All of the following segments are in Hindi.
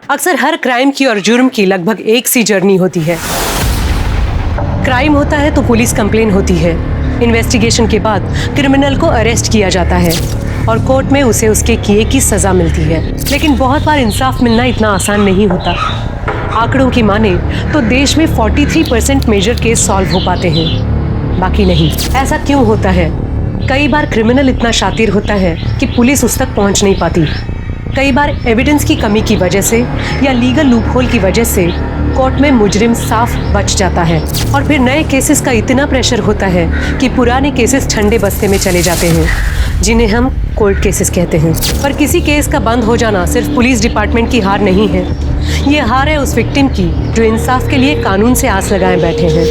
अक्सर हर क्राइम की और जुर्म की लगभग एक सी जर्नी होती है। क्राइम होता है तो पुलिस कंप्लेन होती है, इन्वेस्टिगेशन के बाद क्रिमिनल को अरेस्ट किया जाता है और कोर्ट में उसे उसके किए की सजा मिलती है। लेकिन बहुत बार इंसाफ मिलना इतना आसान नहीं होता। आंकड़ों की माने तो देश में 43% मेजर केस सॉल्व हो पाते हैं, बाकी नहीं। ऐसा क्यों होता है? कई बार क्रिमिनल इतना शातिर होता है कि पुलिस उस तक पहुंच नहीं पाती। कई बार एविडेंस की कमी की वजह से या लीगल लूपहोल की वजह से कोर्ट में मुजरिम साफ बच जाता है और फिर नए केसेस का इतना प्रेशर होता है कि पुराने केसेस ठंडे बस्ते में चले जाते हैं, जिन्हें हम कोल्ड केसेस कहते हैं। पर किसी केस का बंद हो जाना सिर्फ पुलिस डिपार्टमेंट की हार नहीं है, ये हार है उस विक्टिम की जो इंसाफ के लिए कानून से आस लगाए बैठे हैं,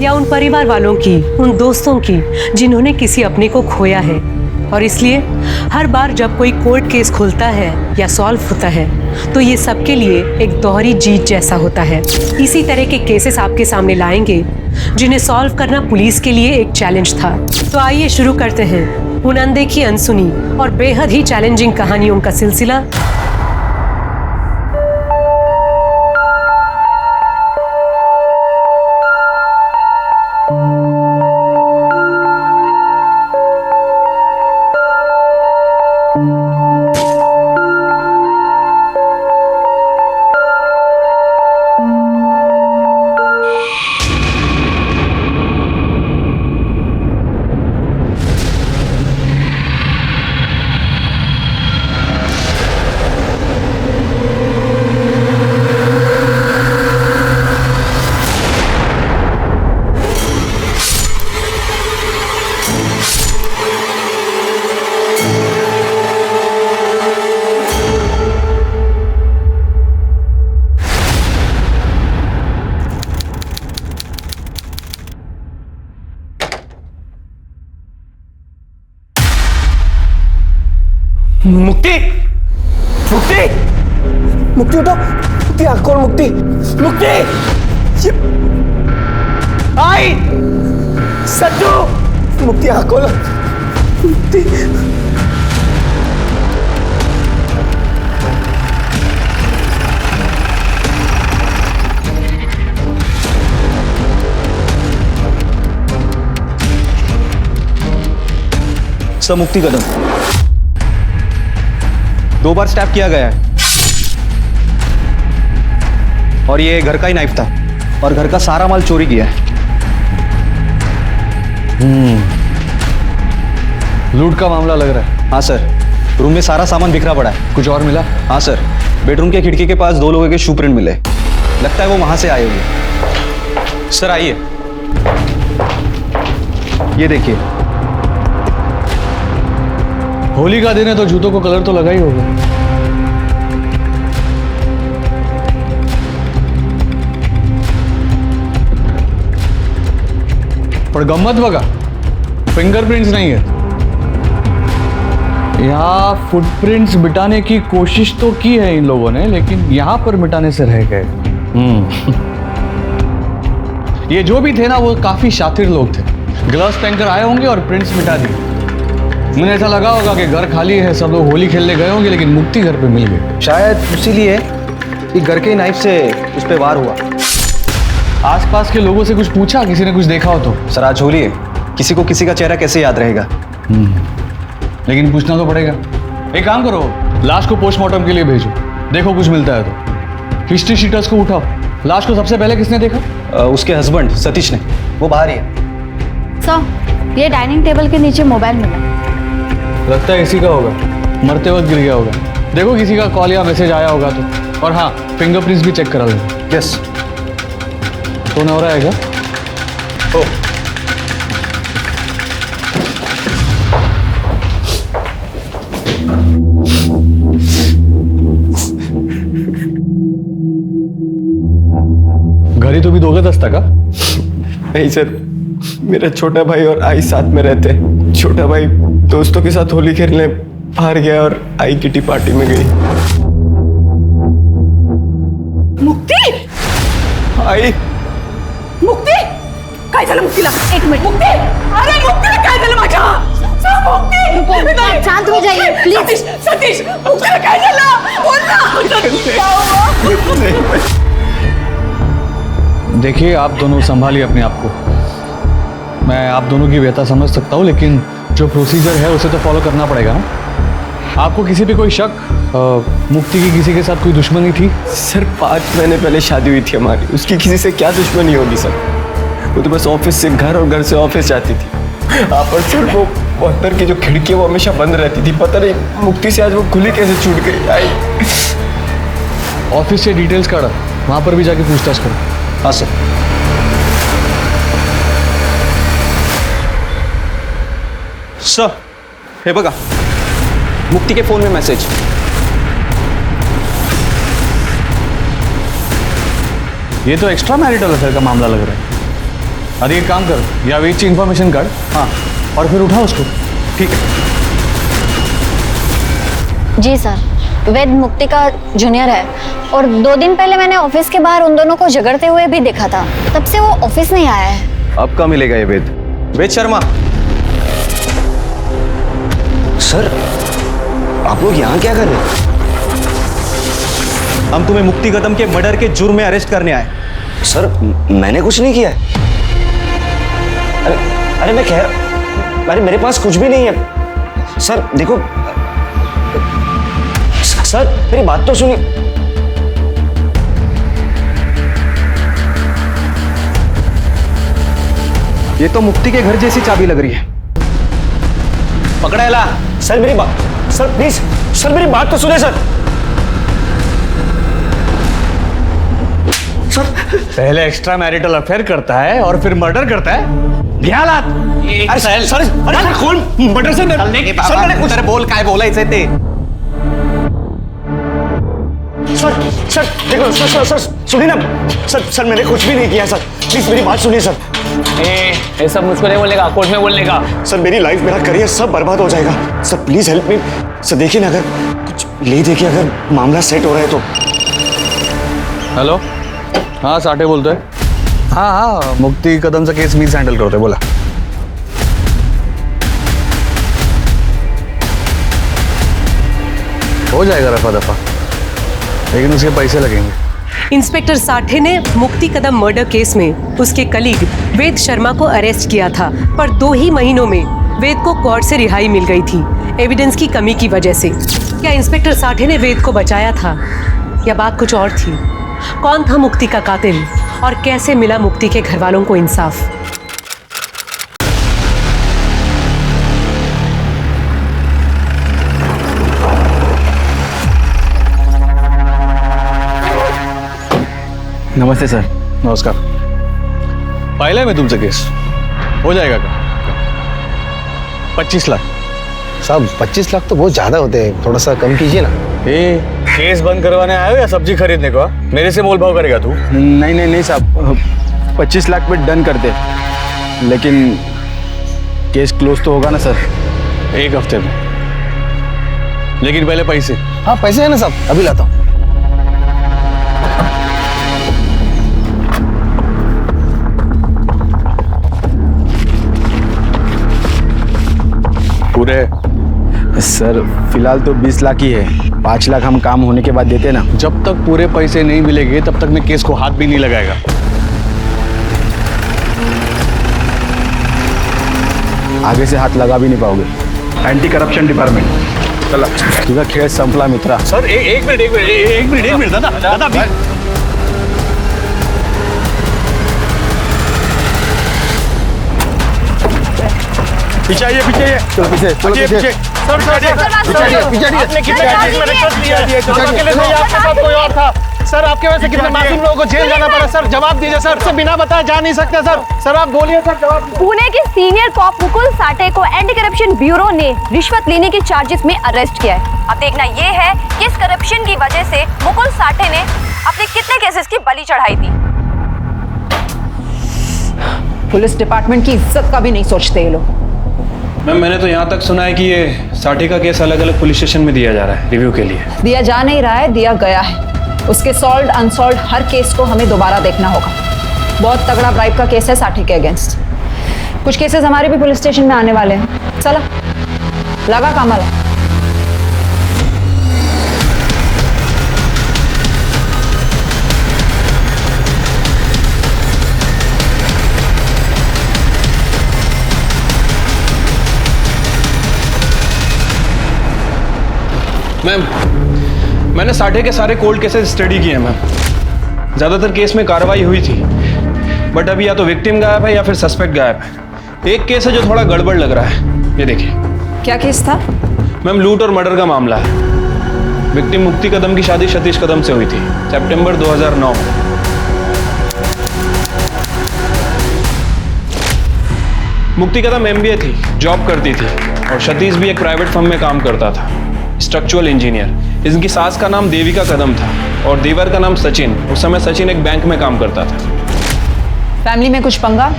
या उन परिवार वालों की, उन दोस्तों की जिन्होंने किसी अपने को खोया है। और इसलिए हर बार जब कोई कोर्ट केस खुलता है या सॉल्व होता है तो ये सबके लिए एक दोहरी जीत जैसा होता है। इसी तरह के केसेस आपके सामने लाएंगे जिन्हें सॉल्व करना पुलिस के लिए एक चैलेंज था। तो आइए शुरू करते हैं उन अनदेखी, अनसुनी और बेहद ही चैलेंजिंग कहानियों का सिलसिला। मुक्ति, मुक्ति, मुक्ति उठो, मुक्ति आँख खोल, मुक्ति, मुक्ति, आई, सच्चू, मुक्ति आँख खोल, मुक्ति। सब मुक्ति कदम 2 बार स्टैप किया गया है और ये घर का ही नाइफ था और घर का सारा माल चोरी किया है। लूट का मामला लग रहा है। हाँ सर, रूम में सारा सामान बिखरा पड़ा है। कुछ और मिला? हाँ सर, बेडरूम के खिड़की के पास 2 लोगों के शू प्रिंट मिले, लगता है वो वहां से आए होंगे। सर आइए, ये देखिए। होली का दिन है तो जूतों को कलर तो लगा ही होगा। पर गम्मत बघा, फिंगरप्रिंट्स नहीं है। यहाँ फुटप्रिंट्स मिटाने की कोशिश तो की है इन लोगों ने, लेकिन यहां पर मिटाने से रह गए। ये जो भी थे ना, वो काफी शातिर लोग थे। ग्लव्स पहनकर आए होंगे और प्रिंट्स मिटा दिए। मुझे ऐसा लगा होगा कि घर खाली है, सब लोग होली खेलने गए होंगे, लेकिन मुक्ति घर पे मिल गई। शायद इसीलिए कि घर के नाइफ से उस पे वार हुआ। आसपास के लोगों से कुछ पूछा, किसी ने कुछ देखा हो तो? सर आज होली है, किसी को किसी का चेहरा कैसे याद रहेगा? लेकिन पूछना तो पड़ेगा। एक काम करो, लाश को पोस्टमार्टम के लिए भेजो, देखो कुछ मिलता है तो। हिस्ट्री शीटर्स को उठाओ। लाश को सबसे पहले किसने देखा? उसके हस्बैंड सतीश ने, वो बाहर ही है। सर, ये डाइनिंग टेबल के नीचे मोबाइल मिला। लगता है इसी का होगा, मरते वक्त गिर गया होगा। देखो किसी का कॉल या मैसेज आया होगा तो। और हाँ, फिंगरप्रिंट्स भी चेक करा लो। यस। तो हो रहा है क्या? ओ घरी तो भी दोगे दस्ता का? नहीं सर, मेरा छोटा भाई और आई साथ में रहते हैं। छोटा भाई दोस्तों के साथ होली खेलने बाहर गया और आई किटी पार्टी में गई। मुक्ति, आई, मुक्ति, काय झालं मुक्तीला? एक मिनिट, मुक्ती, अरे मुक्तीला काय झालं माझ्या? मुक्ति आप शांत हो जाइए प्लीज। सतीश मुक्ति ने क्या चला बोलना क्या हुआ? देखिए, आप दोनों संभालिए अपने आप को। मैं आप दोनों की व्यथा समझ सकता हूँ, लेकिन जो प्रोसीजर है उसे तो फॉलो करना पड़ेगा ना। आपको किसी पे कोई शक, मुक्ति की किसी के साथ कोई दुश्मनी थी? सर 5 महीने पहले शादी हुई थी हमारी, उसकी किसी से क्या दुश्मनी होगी सर? वो तो बस ऑफिस से घर और घर से ऑफिस जाती थी। आप और सर वो अंदर की जो खिड़की है वो हमेशा बंद रहती थी। पता नहीं मुक्ति से आज वो खुली कैसे छूट गई। आई ऑफिस से डिटेल्स काढा, वहाँ पर भी जाके पूछताछ करो। हाँ सर। सर, हे बघा, मुक्ति के फोन में मैसेज। ये तो एक्स्ट्रा मैरिटल अफेयर का मामला लग रहा है। अरे एक काम कर, या वेद की इन्फॉर्मेशन काढ, हाँ, और फिर उठा उसको। ठीक है। जी सर, वेद मुक्ति का जूनियर है और 2 दिन पहले मैंने ऑफिस के बाहर उन दोनों को झगड़ते हुए भी देखा था। तब से वो ऑफिस नहीं आया है। अब कहाँ मिलेगा ये वेद? वेद शर्मा। सर, आप लोग यहाँ क्या कर रहे हैं? हम तुम्हें मुक्ति कदम के मर्डर के जुर्म में अरेस्ट करने आए। सर, मैंने कुछ नहीं किया है। अरे मैं कह, अरे मेरे पास कुछ भी नहीं है। सर देखो, सर मेरी बात तो सुनिए। ये तो मुक्ति के घर जैसी चाबी लग रही है। पकड़ा ला। सर मेरी बात, सर प्लीज, सर मेरी बात तो सुने सर। सर पहले एक्स्ट्रा मैरिटल अफेयर करता है और फिर मर्डर करता है। ध्यानात। अरे सर, अरे कौन मर्डर से? सर मैंने कुछ बोल काय बोला इसे ते। सर देखो, सर सुनिए ना। सर मैंने कुछ भी नहीं किया सर। प्लीज मेरी बात सुनिए सर। ये सब मुझको नहीं बोलेगा, कोर्ट में बोलने का। सर मेरी लाइफ, मेरा करियर सब बर्बाद हो जाएगा। Sir please help me. Sir देखिए ना, अगर कुछ ले देखिए, अगर मामला सेट हो रहा है तो। हेलो, हाँ साठे बोलतो है। हाँ, मुक्ति कदमचा केस मीच हँडल करतोय, बोला। हो जाएगा रफा दफा, लेकिन उसके पैसे लगेंगे। इंस्पेक्टर साठे ने मुक्ति कदम मर्डर केस में उसके कलीग वेद शर्मा को अरेस्ट किया था, पर 2 ही महीनों में वेद को कोर्ट से रिहाई मिल गई थी, एविडेंस की कमी की वजह से। क्या इंस्पेक्टर साठे ने वेद को बचाया था या बात कुछ और थी? कौन था मुक्ति का कातिल और कैसे मिला मुक्ति के घर वालों को इंसाफ? नमस्ते सर। नमस्कार। पाहिलंय मी तुमचं केस, हो जाएगा का? 25 लाख। साहब 25 लाख तो बहुत ज्यादा होते हैं, थोड़ा सा कम कीजिए ना। केस बंद करवाने आए हो या सब्जी खरीदने को? मेरे से मोल भाव करेगा तू? नहीं साहब, 25 लाख पे डन कर दे, लेकिन केस क्लोज तो होगा ना सर? 1 हफ्ते में, लेकिन पहले पैसे। हाँ पैसे है ना साहब, अभी लाता हूँ। पूरे सर फिलहाल तो 20 लाख ही है, 5 लाख हम काम होने के बाद देते ना। जब तक पूरे पैसे नहीं मिलेंगे तब तक मैं केस को हाथ भी नहीं लगाएगा। आगे से हाथ लगा भी नहीं पाओगे। एंटी करप्शन डिपार्टमेंट, चला तुझा खेळ संपला मित्रा। सर एक मिनट दादा पीछे आइए, चलो पीछे। आपने कितने केस में रिश्वत लिया है? अकेले नहीं, आपके साथ कोई और था? सर आपके वजह से कितने मासूम लोगों को जेल जाना पड़ा। सर जवाब दीजिए सर, से बिना बताए जा नहीं सकते सर। सर आप बोलिए सर, जवाब। पुणे के सीनियर कॉप मुकुल साठे को एंटी करप्शन ब्यूरो ने रिश्वत लेने के चार्जेस में अरेस्ट किया है। अब देखना ये है कि इस करप्शन की वजह से मुकुल साठे ने अपने कितने केसेस की बलि चढ़ाई थी। पुलिस डिपार्टमेंट की इज्जत का भी नहीं सोचते ये लोग। मैम मैंने तो यहाँ तक सुना है कि ये साठे का केस अलग अलग पुलिस स्टेशन में दिया जा रहा है रिव्यू के लिए। दिया जा नहीं रहा है, दिया गया है। उसके सॉल्व्ड अनसॉल्व्ड हर केस को हमें दोबारा देखना होगा। बहुत तगड़ा ब्राइब का केस है साठे के अगेंस्ट। कुछ केसेस हमारे भी पुलिस स्टेशन में आने वाले हैं। चला लगा कमल। मैम, मैंने साठे के सारे कोल्ड केसेस स्टडी किए हैं मैम। ज़्यादातर केस में कार्रवाई हुई थी, बट अभी या तो विक्टिम गायब है या फिर सस्पेक्ट गायब है। एक केस है जो थोड़ा गड़बड़ लग रहा है, ये देखिए। क्या केस था? मैम, लूट और मर्डर का मामला है। विक्टिम मुक्ति कदम की शादी सतीश कदम से हुई थी सितंबर 2009। मुक्ति कदम MBA थी, जॉब करती थी, और सतीश भी एक प्राइवेट फर्म में काम करता था, स्ट्रक्चरल इंजीनियर। इनकी सास का नाम देविका कदम था और देवर का नाम सचिन। उस समय सचिन एक बैंक में काम करता था। फैमिली में कुछ पंगा,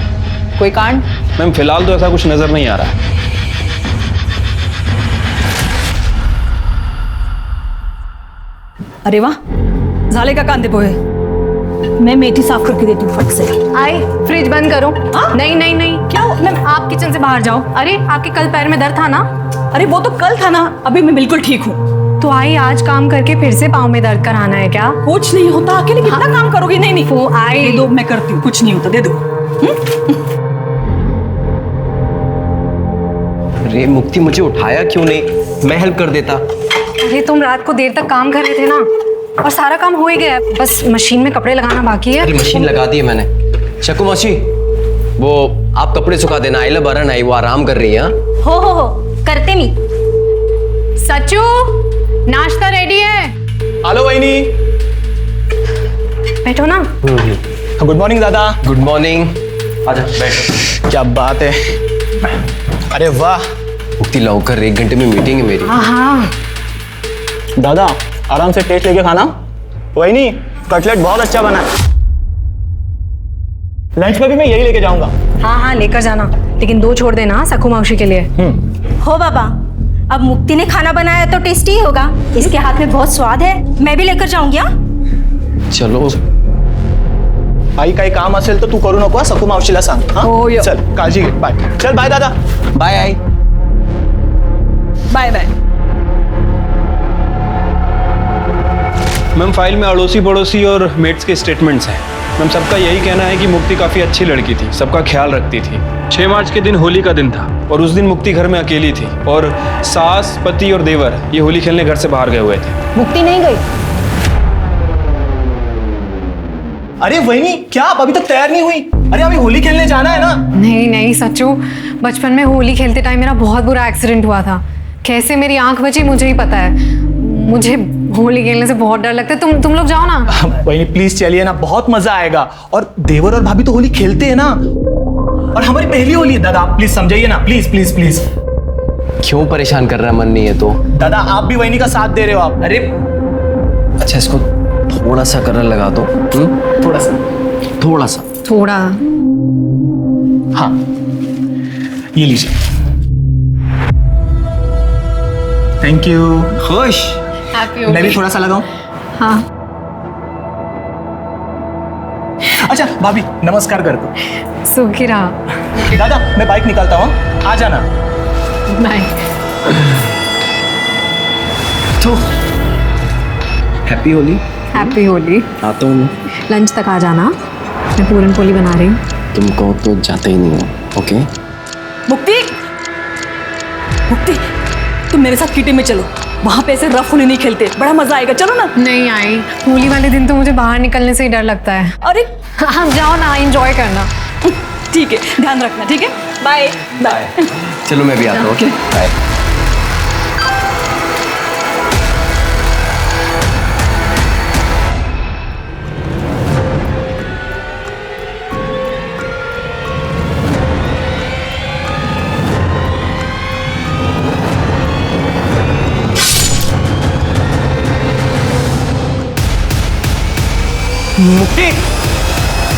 कोई कांड? मैम, फिलहाल तो ऐसा कुछ नजर नहीं आ रहा है। अरे वाह, झाले का कांदे पोहे। मैं मेथी साफ करके देती हूँ फट से। आई, फ्रिज बंद करो। नहीं नहीं नहीं, क्या हो? मैम, आप किचन से बाहर जाओ। अरे, आपके कल पैर में दर्द था ना? अरे वो तो कल था ना, अभी मैं बिल्कुल ठीक हूँ। तो आई, आज काम करके फिर से पाँव में दर्द कराना है क्या? कुछ नहीं होता, अकेले कितना काम करोगी? नहीं नहीं, वो आई, दे दो, मैं करती हूँ, कुछ नहीं होता, दे दो। अरे मुक्ति, मुझे उठाया क्यों नहीं? मैं हेल्प कर देता। अरे तुम रात को देर तक काम कर रहे थे ना, और सारा काम हो ही गया, बस मशीन में कपड़े लगाना बाकी है। अरे मशीन लगा दी है मैंने। शकु मौसी, वो आप कपड़े सुखा देना। आइला बरन आई, वो आराम कर रही है। हो करते नहीं। सच्चू, नाश्ता रेडी है। हेलो वहीनी। बैठो ना। गुड मॉर्निंग दादा। Good morning. आजा बैठ। क्या बात है। अरे वाह मुक्ति, लौकर 1 घंटे में मीटिंग है मेरी। हाँ, दादा, आराम से टेस्ट लेके खाना। वहीनी, कटलेट बहुत अच्छा बना है। लंच में भी मैं यही लेके जाऊंगा। हाँ लेकर जाना, लेकिन 2 छोड़ देना सकू मौसी के लिए। हो बाबा, अब मुक्ति ने खाना बनाया तो टेस्टी ही होगा। इसके हाथ में बहुत स्वाद है, मैं भी लेकर जाऊंगी। चलो। आई काही काम असेल तर तू करू नको, सकू मावशीला सांग। हो, यो. चल, काळजी घे। बाय। चल बाय दादा। बाय आई। Bye bye. मैम, फाइल में अड़ोसी पड़ोसी और मेट्स के स्टेटमेंट्स हैं। मैम, सबका यही कहना है कि मुक्ति काफ़ी अच्छी लड़की थी, सबका ख्याल रखती थी। 6 मार्च के दिन होली का दिन था और उस दिन मुक्ति घर में अकेली थी, और सास, पति और देवर ये होली खेलने घर से बाहर गए हुए थे। मुक्ति नहीं गई? अरे वहीनी, क्या आप अभी तक तैयार नहीं हुई? अरे अभी होली खेलने जाना है ना। नहीं सच्चू, बचपन में होली खेलते टाइम मेरा बहुत बुरा एक्सीडेंट हुआ था। कैसे मेरी आंख बची मुझे ही पता है। मुझे होली खेलने से बहुत डर लगता है। तुम लोग जाओ ना। वहीनी प्लीज चलिए ना, बहुत मजा आएगा। और देवर और भाभी तो होली खेलते हैं ना, और हमारी पहली होली है। दादा प्लीज समझाइए ना, प्लीज प्लीज प्लीज। क्यों परेशान कर रहा है? मन नहीं है तो? दादा, आप भी वहीनी का साथ दे रहे हो आप। अरे अच्छा, इसको थोड़ा सा कलर लगा दो। थोड़ा सा। थोड़ा। हाँ, ये लीजिए। Thank you. खुश। हैप्पी मैं भी थोड़ा सा लगाऊं? हाँ। अच्छा भाभी, नमस्कार कर दो। सुखी रहा। दादा, मैं बाइक निकालता हूँ, आ जाना। बाय। तो हैप्पी होली। हैप्पी होली। आता हूँ। लंच तक आ जाना, मैं पूरन पोली बना रही हूँ। तुम कहो तो जाते ही नहीं हो। ओके। मुक्ति, मुक्ति, तुम मेरे साथ किटी में चलो। वहां पे ऐसे रफ होली नहीं खेलते, बड़ा मजा आएगा। चलो ना। नहीं आई, होली वाले दिन तो मुझे बाहर निकलने से ही डर लगता है। अरे हाँ, जाओ ना, एंजॉय करना। ठीक है, ध्यान रखना। ठीक है, बाय बाय। चलो मैं भी आता हूँ। Okay bye. मुक्ति,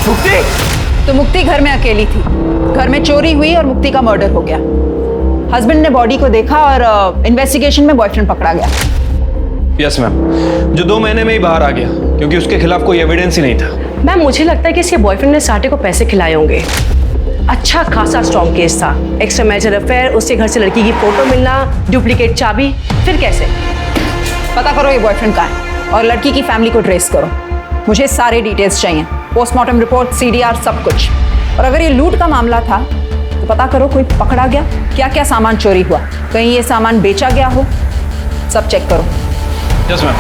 मुक्ति। तो मुक्ति घर में अकेली थी, घर में चोरी हुई और मुक्ति का मर्डर हो गया। हस्बैंड ने बॉडी को देखा और इन्वेस्टिगेशन में बॉयफ्रेंड पकड़ा गया। यस मैम, जो 2 महीने में ही बाहर आ गया क्योंकि उसके खिलाफ कोई एविडेंस ही नहीं था। मैम, मुझे लगता है कि इसके बॉयफ्रेंड ने साटे को पैसे खिलाए होंगे। अच्छा खासा स्ट्रॉन्ग केस था। एक्स्ट्रा मैरिटल अफेयर, उसके घर से लड़की की फोटो मिलना, डुप्लीकेट चाबी। फिर कैसे? पता करो ये बॉयफ्रेंड कहाँ है और लड़की की फैमिली को ट्रेस करो। मुझे सारे डिटेल्स चाहिए, पोस्टमार्टम रिपोर्ट, सीडीआर, सब कुछ। और अगर ये लूट का मामला था तो पता करो कोई पकड़ा गया, क्या क्या सामान चोरी हुआ, कहीं ये सामान बेचा गया हो, सब चेक करो। Yes ma'am.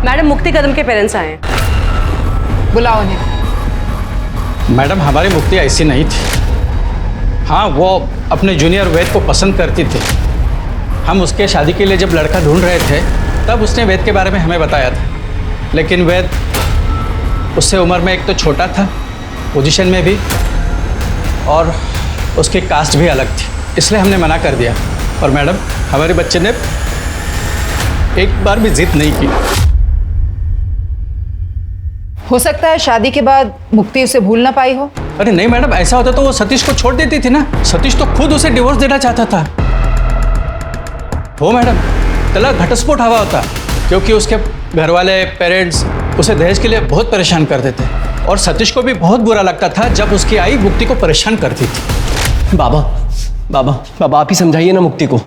मैडम, मुक्ति कदम के पेरेंट्स आए हैं। बुलाओ उन्हें। मैडम, हमारी मुक्ति ऐसी नहीं थी। हाँ, वो अपने जूनियर वेद को पसंद करती थी। हम उसके शादी के लिए जब लड़का ढूंढ रहे थे तब उसने वेद के बारे में हमें बताया था, लेकिन वेद उससे उम्र में एक तो छोटा था, पोजीशन में भी, और उसकी कास्ट भी अलग थी, इसलिए हमने मना कर दिया। और मैडम, हमारे बच्चे ने एक बार भी जिद नहीं की। हो सकता है शादी के बाद मुक्ति उसे भूल ना पाई हो। अरे नहीं मैडम, ऐसा होता तो वो सतीश को छोड़ देती थी ना। सतीश तो खुद उसे डिवोर्स देना चाहता था। हो मैडम, तला घटस्फोट हवा होता, क्योंकि उसके घर वाले पेरेंट्स उसे दहेज के लिए बहुत परेशान करते थे, और सतीश को भी बहुत बुरा लगता था जब उसकी आई मुक्ति को परेशान करती थी। बाबा बाबा बाबा, आप ही समझाइए ना मुक्ति को।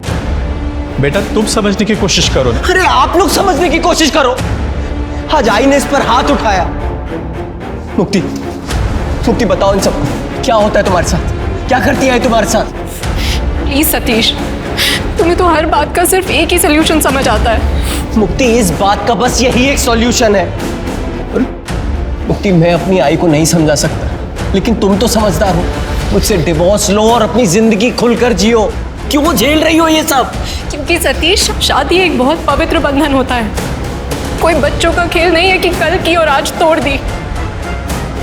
बेटा, तुम समझने की कोशिश करो ना। अरे आप लोग समझने की कोशिश करो। आज आई ने इस पर हाथ उठाया। मुक्ति, मुक्ति बताओ इन सबको, क्या होता है तुम्हारे साथ? क्या करती है तुम्हारे साथ? प्लीज सतीश, तुम्हें तो हर बात का सिर्फ एक ही सोल्यूशन समझ आता है। मुक्ति, इस बात का बस यही एक सॉल्यूशन है। मुक्ति, मैं अपनी आई को नहीं समझा सकता, लेकिन तुम तो समझदार हो। मुझसे डिवोर्स लो और अपनी जिंदगी खुलकर जियो। क्यों झेल रही हो ये सब? क्योंकि सतीश, शादी एक बहुत पवित्र बंधन होता है। कोई बच्चों का खेल नहीं है कि कल की और आज तोड़ दी।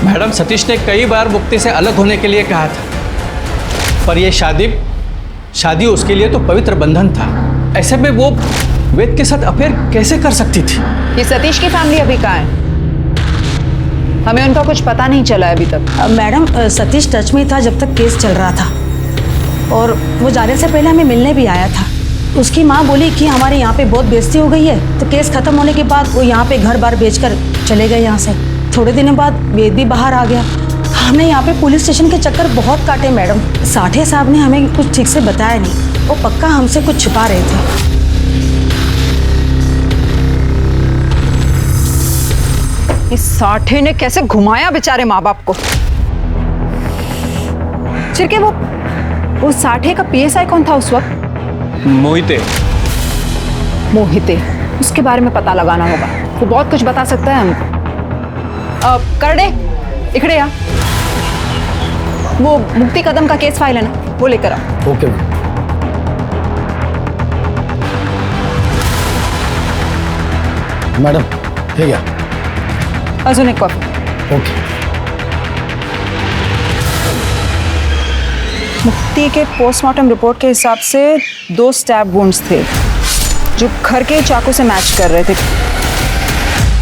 मैडम, सतीश ने कई बार मुक्ति से अलग होने के लिए कहा था, पर यह शादी उसके लिए तो पवित्र बंधन था। ऐसे में वो वेद के साथ अफेयर कैसे कर सकती थी? ये सतीश की फैमिली अभी कहाँ है? हमें उनका कुछ पता नहीं चला है अभी तक। मैडम, सतीश टच में था जब तक केस चल रहा था, और वो जाने से पहले हमें मिलने भी आया था। उसकी माँ बोली कि हमारे यहाँ पे बहुत बेइज्जती हो गई है, तो केस खत्म होने के बाद वो यहाँ पे घर बार बेचकर चले गए यहाँ से। थोड़े दिनों बाद वेद भी बाहर आ गया। हमने यहाँ पे पुलिस स्टेशन के चक्कर बहुत काटे मैडम। साठे साहब ने हमें कुछ ठीक से बताया नहीं, वो पक्का हमसे कुछ छुपा रहे थे। इस साठे ने कैसे घुमाया बेचारे माँ बाप को। चिरके, वो साठे का पीएसआई कौन था उस वक्त? मोहिते। मोहिते, उसके बारे में पता लगाना होगा, वो बहुत कुछ बता सकता है हमको। करडे, इकड़े आ। वो मुक्ति कदम का केस फाइल है ना, वो लेकर आओ। ओके मैडम, ठीक है। अजून एक कॉफी। ओके। मुक्ति के पोस्टमार्टम रिपोर्ट के हिसाब से 2 स्टैब वुंड्स थे जो घर के चाकू से मैच कर रहे थे।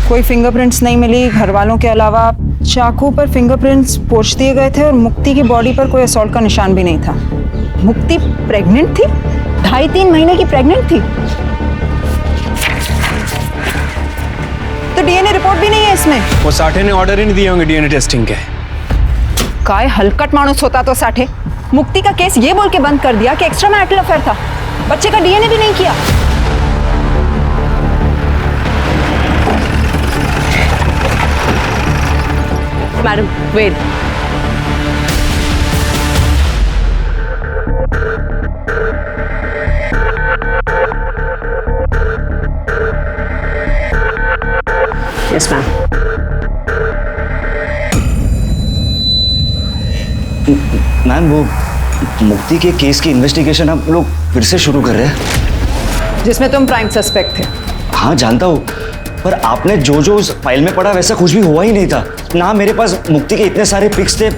कोई फिंगरप्रिंट्स नहीं मिली घर वालों के अलावा। चाकू पर फिंगरप्रिंट्स पोंछ दिए गए थे और मुक्ति की बॉडी पर कोई असॉल्ट का निशान भी नहीं था। मुक्ति प्रेग्नेंट थी, 2.5-3 महीने की प्रेग्नेंट थी। तो डीएनए रिपोर्ट भी नहीं है इसमें। वो साठे ने ऑर्डर ही नहीं दिए होंगे डीएनए टेस्टिंग के। काय हलकट मानुस होता तो साठे। मुक्ति का केस ये बोल के बंद कर दिया कि एक्स्ट्रा मैरिटल अफेयर था, बच्चे का डीएनए भी नहीं किया। Madam, Ved. Yes ma'am. Ma'am, वो मुक्ति के केस की इन्वेस्टिगेशन आप लोग फिर से शुरू कर रहे हैं, जिसमें तुम प्राइम सस्पेक्ट थे। हाँ जानता हूँ, पर आपने जो जो उस फाइल में पढ़ा वैसा कुछ भी हुआ ही नहीं था ना। मेरे पास मुक्ति के इतने सारे पिक्स थे।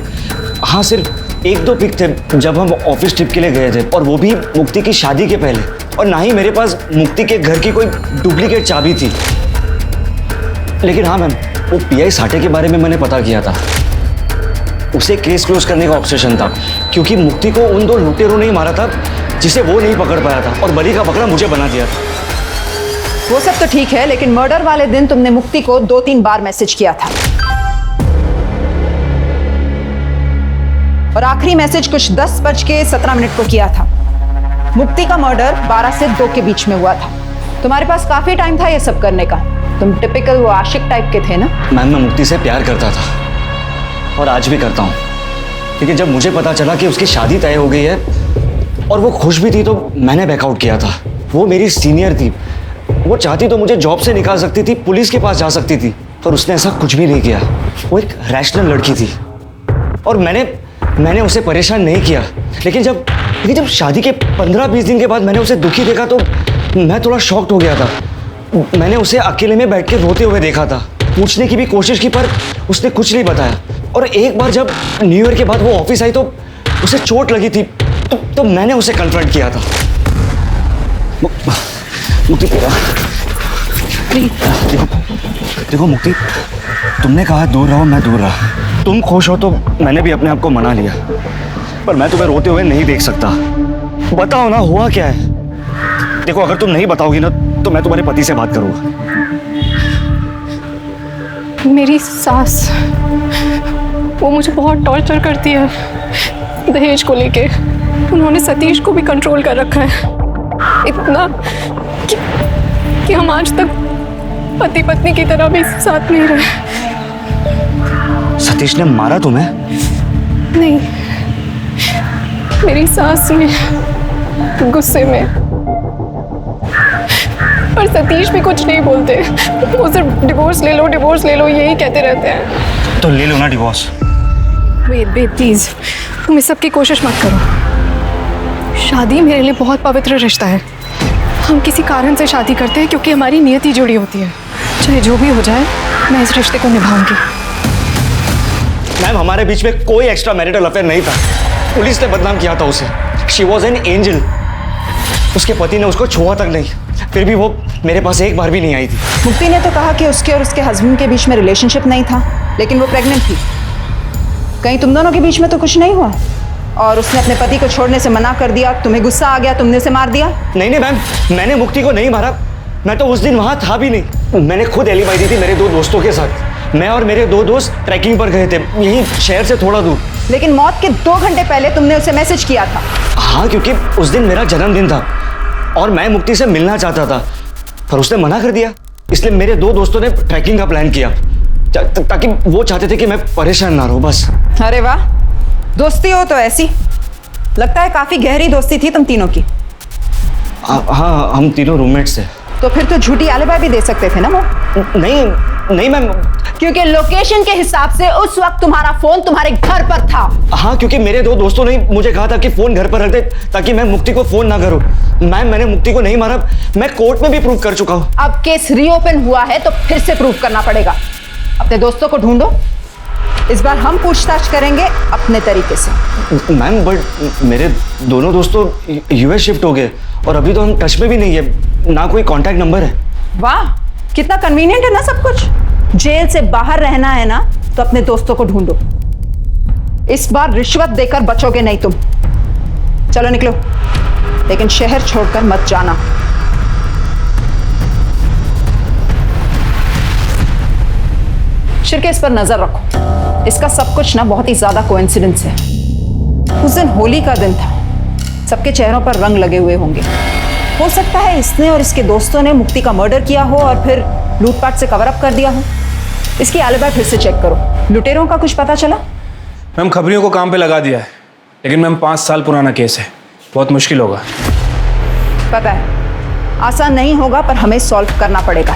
हाँ, सिर्फ 1-2 पिक थे जब हम ऑफिस ट्रिप के लिए गए थे, और वो भी मुक्ति की शादी के पहले। और ना ही मेरे पास मुक्ति के घर की कोई डुप्लीकेट चाबी थी। लेकिन हाँ मैम, वो पीआई साठे के बारे में मैंने पता किया था। उसे केस क्लोज करने का ऑब्सेशन था, क्योंकि मुक्ति को उन 2 लुटेरों ने ही मारा था जिसे वो नहीं पकड़ पाया था, और बलि का बकरा मुझे बना दिया था। वो सब तो ठीक है, लेकिन मर्डर वाले दिन तुमने मुक्ति को 2-3 बार मैसेज किया था और आखिरी मैसेज कुछ 10:17 को किया था। मुक्ति का मर्डर 12 से 2 के बीच में हुआ था। तुम्हारे पास काफी टाइम था ये सब करने का। तुम टिपिकल वो आशिक टाइप के थे ना। मैम, मैं मुक्ति से प्यार करता था और आज भी करता हूँ, लेकिन जब मुझे पता चला कि उसकी शादी तय हो गई है और वो खुश भी थी तो मैंने बैकआउट किया था। वो मेरी सीनियर थी, वो चाहती तो मुझे जॉब से निकाल सकती थी, पुलिस के पास जा सकती थी, पर उसने ऐसा कुछ भी नहीं किया। वो एक रैशनल लड़की थी और मैंने उसे परेशान नहीं किया। लेकिन जब शादी के 15-20 दिन के बाद मैंने उसे दुखी देखा तो मैं थोड़ा शॉक्ड हो गया था। मैंने उसे अकेले में बैठ के रोते हुए देखा था, पूछने की भी कोशिश की पर उसने कुछ नहीं बताया। और एक बार जब न्यू ईयर के बाद वो ऑफिस आई तो उसे चोट लगी थी, तो मैंने उसे कन्फ्रंट किया था। मुक्ति, देखो मुक्ति, तुमने कहा दूर रहो, मैं दूर रहा। तुम खुश हो तो मैंने भी अपने आप को मना लिया, पर मैं तुम्हें रोते हुए नहीं देख सकता। बताओ ना, हुआ क्या है? देखो, अगर तुम नहीं बताओगी ना तो मैं तुम्हारे पति से बात करूंगा। मेरी सास, वो मुझे बहुत टॉर्चर करती है दहेज को लेके। उन्होंने सतीश को भी कंट्रोल कर रखा है, इतना कि हम आज तक पति पत्नी की तरह भी साथ नहीं रहे। सतीश ने मारा तुम्हें? नहीं, मेरी सास ने गुस्से में। पर सतीश भी कुछ नहीं बोलते, वो सिर्फ डिवोर्स ले लो यही कहते रहते हैं। तो ले लो ना डिवोर्स। वेद प्लीज, तुम इस सब की कोशिश मत करो। शादी मेरे लिए बहुत पवित्र रिश्ता है। हम किसी कारण से शादी करते हैं क्योंकि हमारी नियति जुड़ी होती है। चाहे जो भी हो जाए, मैं इस रिश्ते को निभाऊंगी। मैम, हमारे बीच में कोई एक्स्ट्रा मैरिटल अफेयर नहीं था। पुलिस ने बदनाम किया था उसे। She was an angel. उसके पति ने उसको छुआ तक नहीं, फिर भी वो मेरे पास एक बार भी नहीं आई थी। मुक्ति ने तो कहा कि उसके और उसके हस्बैंड के बीच में रिलेशनशिप नहीं था, लेकिन वो प्रेग्नेंट थी। कहीं तुम दोनों के बीच में तो कुछ नहीं हुआ? और उसने अपने पति को छोड़ने से मना कर दिया, तुम्हें गुस्सा आ गया, तुमने उसे मार दिया? नहीं मैम, मैंने मुक्ति को नहीं मारा। मैं तो उस दिन वहां था भी नहीं। मैंने खुद एलिबाई दी थी मेरे 2 दोस्तों के साथ। मैं और मेरे 2 दोस्त ट्रैकिंग पर गए थे, यहीं शहर से थोड़ा दूर। लेकिन मौत के 2 घंटे पहले तुमने उसे मैसेज किया था। हाँ, क्योंकि उस दिन मेरा जन्मदिन था और मैं मुक्ति से मिलना चाहता था, पर उसने मना कर दिया। इसलिए मेरे 2 दोस्तों ने ट्रैकिंग का प्लान किया, ताकि वो चाहते थे कि मैं परेशान ना रहूं, बस। अरे वाह, दोस्ती हो तो ऐसी। लगता है काफी गहरी दोस्ती थी तुम तीनों की। हाँ, हम तीनों रूममेट्स थे। तो फिर तो झूठी एलिबाई भी दे सकते थे ना वो? नहीं मैम, क्योंकि लोकेशन के हिसाब से उस वक्त तुम्हारा फोन तुम्हारे घर पर था। हाँ, क्योंकि मेरे 2 दोस्तों ने मुझे कहा था कि फोन घर पर रख दे ताकि मैं मुक्ति को फोन ना करूं। मैम, मैंने मुक्ति को नहीं मारा, मैं कोर्ट में भी प्रूव कर चुका हूं। अब केस रीओपन हुआ है तो फिर से प्रूव करना पड़ेगा। अपने दोस्तों को ढूंढो, इस बार हम पूछताछ करेंगे अपने तरीके से। मैम, बट मेरे दोनों दोस्तों यूएस शिफ्ट हो गए और अभी तो हम टच में भी नहीं है, ना कोई कांटेक्ट नंबर है। वाह, कितना कन्वीनियंट है ना सब कुछ। जेल से बाहर रहना है ना तो अपने दोस्तों को ढूंढो। इस बार रिश्वत देकर बचोगे नहीं तुम। चलो निकलो, लेकिन शहर छोड़कर मत जाना। शिरके, इस पर नजर रखो। इसका सब कुछ ना बहुत ही ज्यादा कोइंसिडेंस है। उस दिन होली का दिन था, सबके चेहरों पर रंग लगे हुए होंगे। हो सकता है इसने और इसके दोस्तों ने मुक्ति का मर्डर किया हो और फिर लूटपाट से कवर अप कर दिया हो। इसकी एलिबाई फिर से चेक करो। लुटेरों का कुछ पता चला? मैम, खबरियों को काम पे लगा दिया है, लेकिन मैम 5 साल पुराना केस है, बहुत मुश्किल होगा। पता है, आसान नहीं होगा, पर हमें सॉल्व करना पड़ेगा।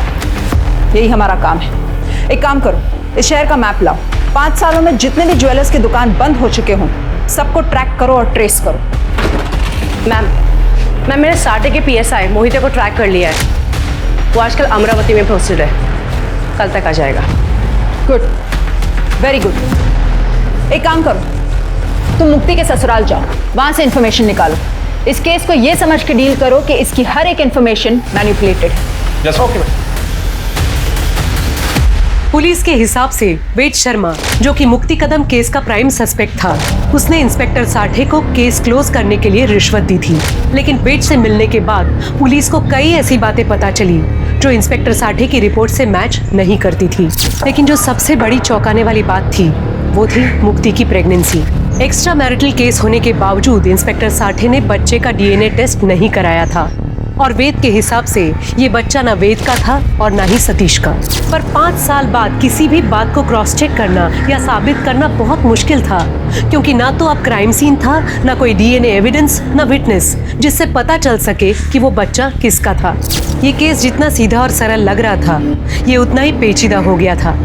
यही हमारा काम है। एक काम करो, इस शहर का मैप लाओ। 5 सालों में जितने भी ज्वेलर्स की दुकान बंद हो चुके हों, सबको ट्रैक करो और ट्रेस करो। मैम, मैंने साटे के PSI मोहिते को ट्रैक कर लिया है। वो आजकल अमरावती में पोस्टेड है, कल तक आ जाएगा। Good, very good. एक काम करो, तुम मुक्ति के ससुराल जाओ, वहां से इंफॉर्मेशन निकालो। इस केस को ये समझ के डील करो कि इसकी हर एक इंफॉर्मेशन मैनिपुलेटेड है। Yes, okay ma'am. पुलिस के हिसाब से वेद शर्मा, जो कि मुक्ति कदम केस का प्राइम सस्पेक्ट था, उसने इंस्पेक्टर साठे को केस क्लोज करने के लिए रिश्वत दी थी। लेकिन वेद से मिलने के बाद पुलिस को कई ऐसी बातें पता चली जो इंस्पेक्टर साठे की रिपोर्ट से मैच नहीं करती थी। लेकिन जो सबसे बड़ी चौंकाने वाली बात थी वो थी मुक्ति की प्रेगनेंसी। एक्स्ट्रा मैरिटल केस होने के बावजूद इंस्पेक्टर साठे ने बच्चे का डीएनए टेस्ट नहीं कराया था और वेद के हिसाब से ये बच्चा ना वेद का था और ना ही सतीश का। पर 5 साल बाद किसी भी बात को क्रॉस चेक करना या साबित करना बहुत मुश्किल था, क्योंकि ना तो अब क्राइम सीन था, ना कोई डीएनए एविडेंस, ना विटनेस जिससे पता चल सके कि वो बच्चा किसका था। ये केस जितना सीधा और सरल लग रहा था, ये उतना ही पेचीदा हो गया था।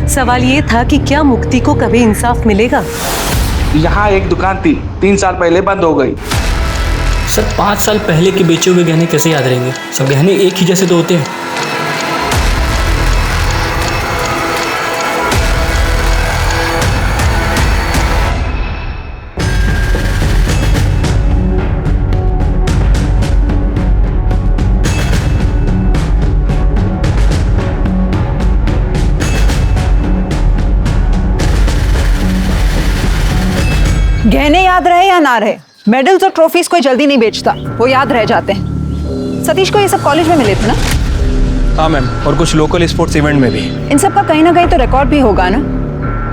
सवाल ये था कि क्या मुक्ति को कभी इंसाफ मिलेगा? यहाँ एक दुकान थी, 3 साल पहले बंद हो गई। सर 5 साल पहले के बेचे हुए गहने कैसे याद रहेंगे? सब गहने एक ही जैसे तो होते हैं। गहने याद रहे या ना रहे, मेडल्स और ट्रॉफीज कोई जल्दी नहीं बेचता, वो याद रह जाते हैं। सतीश को ये सब कॉलेज में मिले थे ना? हाँ मैम, और कुछ लोकल स्पोर्ट्स इवेंट में भी। इन सब का कहीं ना कहीं तो रिकॉर्ड भी होगा ना?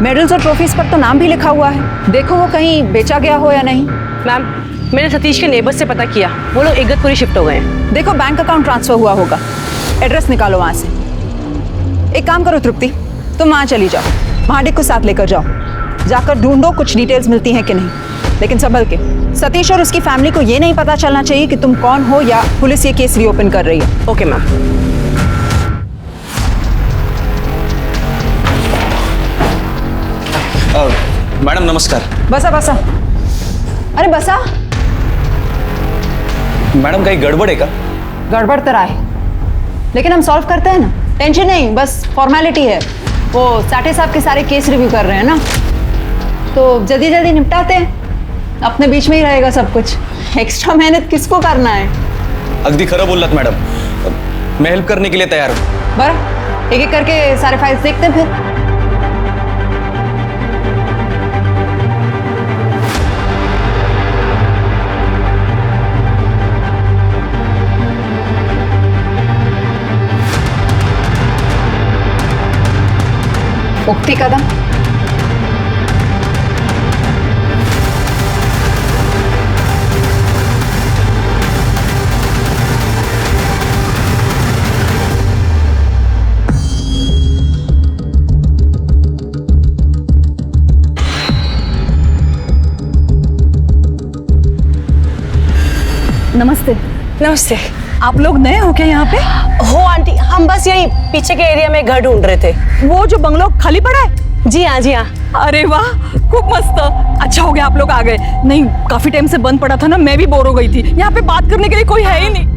मेडल्स और ट्रॉफीज पर तो नाम भी लिखा हुआ है। देखो वो कहीं बेचा गया हो या नहीं। मैम, मैंने सतीश के नेबर्स से पता किया, वो लोग इगतपुरी शिफ्ट हो गए हैं। देखो बैंक अकाउंट ट्रांसफर हुआ होगा, एड्रेस निकालो वहाँ से। एक काम करो तृप्ति, तुम वहाँ चली जाओ, महाडिक को साथ लेकर जाओ, जाकर ढूंढो कुछ डिटेल्स मिलती हैं कि नहीं, लेकिन संभल के। सतीश और उसकी फैमिली को ये नहीं पता चलना चाहिए कि तुम कौन हो या पुलिस ये केस रीओपन कर रही है। Okay ma'am. मैडम नमस्कार। बसा बसा, अरे बसा। मैडम कहीं गड़बड़ है क्या? गड़बड़ तो है, लेकिन हम सॉल्व करते हैं ना, टेंशन नहीं, बस फॉर्मेलिटी है। वो साठे साहब के सारे केस रिव्यू कर रहे हैं ना, तो जल्दी जल्दी निपटाते हैं, अपने बीच में ही रहेगा सब कुछ। एक्स्ट्रा मेहनत किसको करना है? अगदी खरं बोललात मैडम, मैं हेल्प करने के लिए तैयार हूँ। बरं, एक एक करके सारे फाइल्स देखते हैं फिर। मुक्ति कदम, नमस्ते। नमस्ते। आप लोग नए हो क्या यहाँ पे? हो आंटी, हम बस यही पीछे के एरिया में घर ढूंढ रहे थे। वो जो बंगलो खाली पड़ा है? जी हाँ, जी हाँ। अरे वाह, खूब मस्त। अच्छा हो गया आप लोग आ गए, नहीं काफी टाइम से बंद पड़ा था ना, मैं भी बोर हो गई थी। यहाँ पे बात करने के लिए कोई है ही नहीं।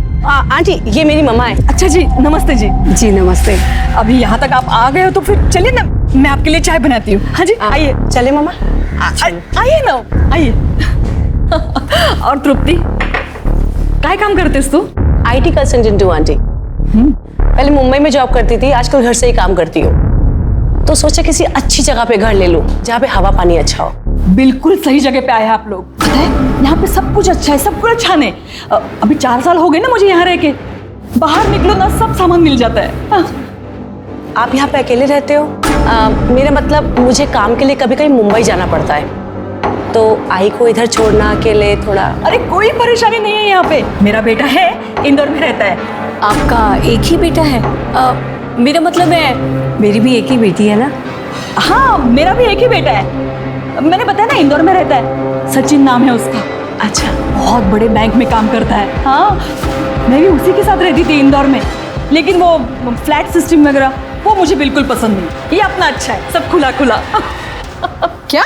आंटी ये मेरी मम्मा है। अच्छा जी, नमस्ते जी। जी नमस्ते। अभी यहाँ तक आप आ गए हो तो फिर चलिए ना, मैं आपके लिए चाय बनाती हूँ। हाँ जी आइए। चले मम्मा, आइए ना, आइए। और तृप्ति, क्या काम करतेस तू? IT कंसल्टेंट हूँ आंटी। पहले मुंबई में जॉब करती थी, आजकल घर से ही काम करती हूँ। तो सोचा किसी अच्छी जगह पे घर ले लूँ, जहाँ पे हवा पानी अच्छा हो। बिल्कुल सही जगह पे आए हैं आप लोग। पता है यहाँ पे सब कुछ अच्छा है, सब कुछ अच्छा नहीं। अभी 4 साल हो गए ना मुझे यहाँ रह के, बाहर निकलो ना सब सामान मिल जाता है। आप यहाँ पे अकेले रहते हो? मेरा मतलब मुझे काम के लिए कभी कभी मुंबई जाना पड़ता है, तो आई को इधर छोड़ना अकेले थोड़ा। अरे कोई परेशानी नहीं है यहाँ पे, मेरा बेटा है इंदौर में रहता है। आपका एक ही बेटा है? मेरा मतलब है मेरी भी एक ही बेटी है ना? हाँ मेरा भी एक ही बेटा है, मैंने बताया ना इंदौर में रहता है, सचिन नाम है उसका। अच्छा, बहुत बड़े बैंक में काम करता है। हाँ मैं भी उसी के साथ रहती थी इंदौर में, लेकिन वो फ्लैट सिस्टम वगैरह वो मुझे बिल्कुल पसंद नहीं। ये अपना अच्छा है, सब खुला खुला। क्या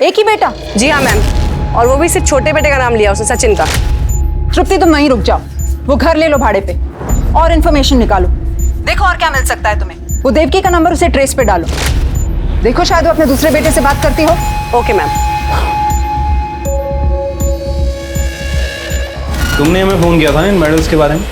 एक ही बेटा? जी हाँ मैम, और वो भी सिर्फ छोटे बेटे का नाम लिया उसने, सचिन का। तृप्ति तुम वहीं रुक जाओ, वो घर ले लो भाड़े पे और इन्फॉर्मेशन निकालो, देखो और क्या मिल सकता है तुम्हें। वो देवकी का नंबर उसे ट्रेस पे डालो, देखो शायद वो अपने दूसरे बेटे से बात करती हो। Okay ma'am. तुमने हमें फोन किया था इन मेडल्स के बारे में?